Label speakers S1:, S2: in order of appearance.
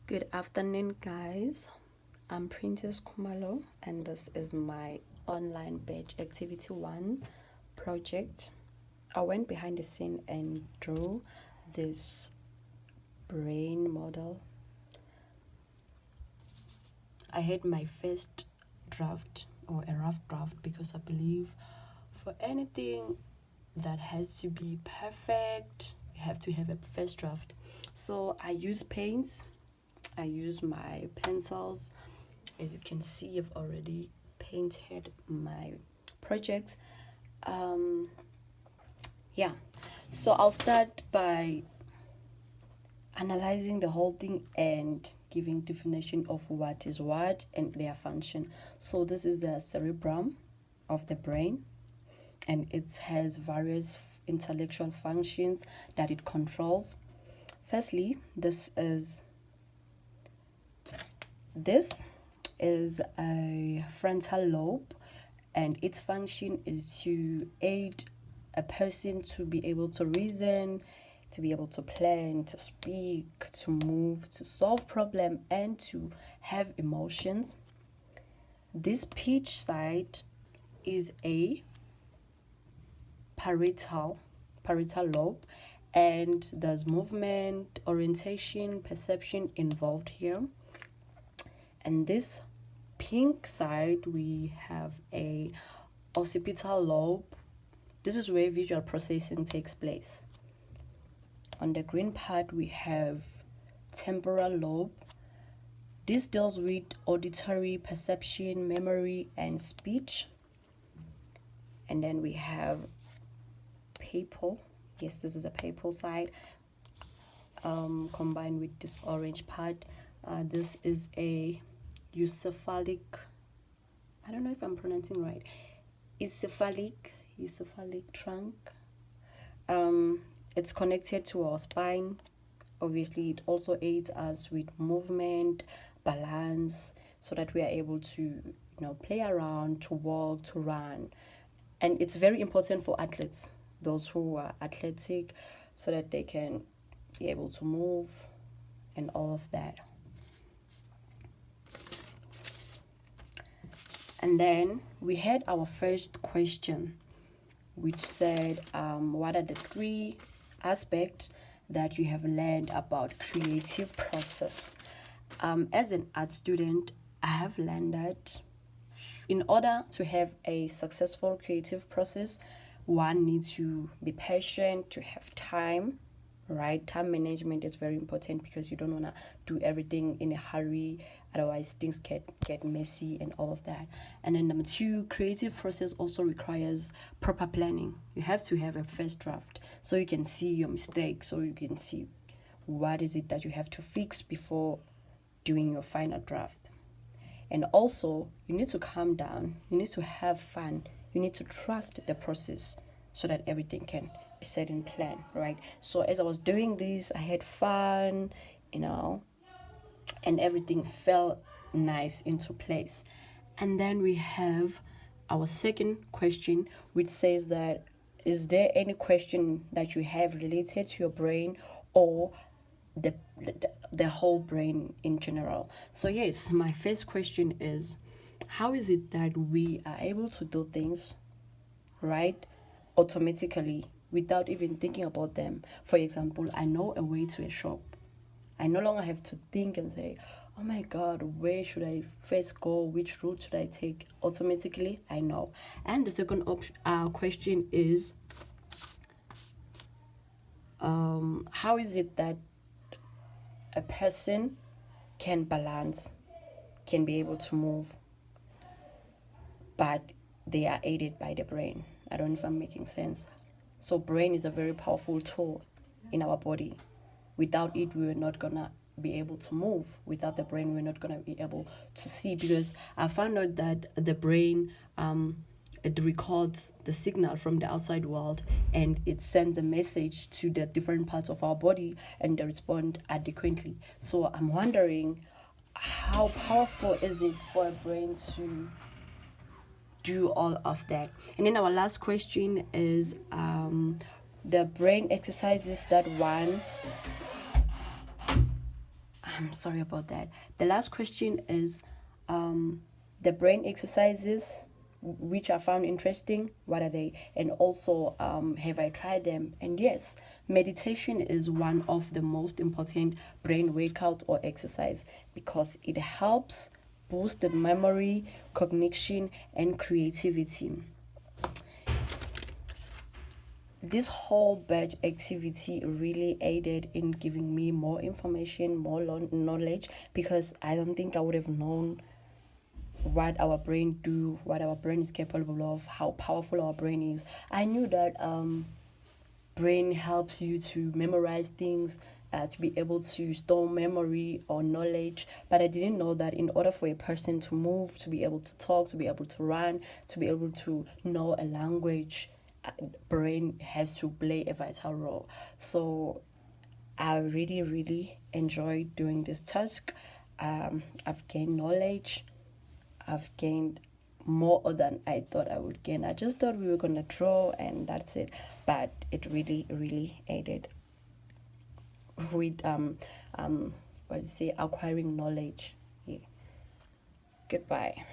S1: Good afternoon, guys. I'm Princess Kumalo, and this is my online badge activity 1 project. I went behind the scene and drew this brain model. I had my first draft or a rough draft because I believe for anything that has to be perfect, you have to have a first draft. So I use paints. I use my pencils. As you can see, I've already painted my project. Yeah, so I'll start by analyzing the whole thing and giving definition of what is what and their function. So this is the cerebrum of the brain, and it has various intellectual functions that it controls. Firstly, this is a frontal lobe, and its function is to aid a person to be able to reason, to be able to plan, to speak, to move, to solve problem, and to have emotions. This pitch side is a parietal lobe, and there's movement, orientation, perception involved here. And this pink side, we have a occipital lobe. This is where visual processing takes place. On the green part, we have temporal lobe. This deals with auditory, perception, memory, and speech. And then we have papal. Yes, this is a papal side, combined with this orange part. This is a eucephalic. I don't know if I'm pronouncing right. Eucephalic trunk. It's connected to our spine. Obviously, it also aids us with movement, balance, so that we are able to, play around, to walk, to run. And it's very important for athletes, those who are athletic, so that they can be able to move and all of that. And then we had our first question, which said, what are the 3 aspects that you have learned about creative process? As an art student, I have learned that in order to have a successful creative process, one needs to be patient, to have time, right? Time management is very important because you don't want to do everything in a hurry, otherwise things get messy and all of that. And then number 2, creative process also requires proper planning. You have to have a first draft so you can see your mistakes, so you can see what is it that you have to fix before doing your final draft. And also, you need to calm down, you need to have fun, you need to trust the process so that everything can be set in plan, right? So as I was doing this, I had fun, and everything fell nice into place. And then we have our second question, which says that, is there any question that you have related to your brain or the whole brain in general? So yes, my first question is, how is it that we are able to do things, right, automatically without even thinking about them? For example, I know a way to a shop. I no longer have to think and say, oh my God, where should I first go? Which route should I take? Automatically, I know. And the second question is, how is it that a person can balance, can be able to move, but they are aided by the brain? I don't know if I'm making sense. So brain is a very powerful tool in our body. Without it, we were not gonna be able to move. Without the brain, we're not gonna be able to see, because I found out that the brain, it records the signal from the outside world and it sends a message to the different parts of our body and they respond adequately. So I'm wondering, how powerful is it for a brain to do all of that? And then our last question is, the brain exercises that one I'm sorry about that. The last question is the brain exercises which I found interesting. What are they? And also, have I tried them? And yes, meditation is one of the most important brain workout or exercise because it helps boost the memory, cognition, and creativity. This whole batch activity really aided in giving me more information, more knowledge, because I don't think I would have known what our brain do, what our brain is capable of, how powerful our brain is. I knew that brain helps you to memorize things, to be able to store memory or knowledge, but I didn't know that in order for a person to move, to be able to talk, to be able to run, to be able to know a language, brain has to play a vital role. So I really, really enjoyed doing this task. I've gained knowledge. I've gained more than I thought I would gain. I just thought we were gonna draw and that's it, but it really, really aided with what do you say, acquiring knowledge. Yeah. Goodbye.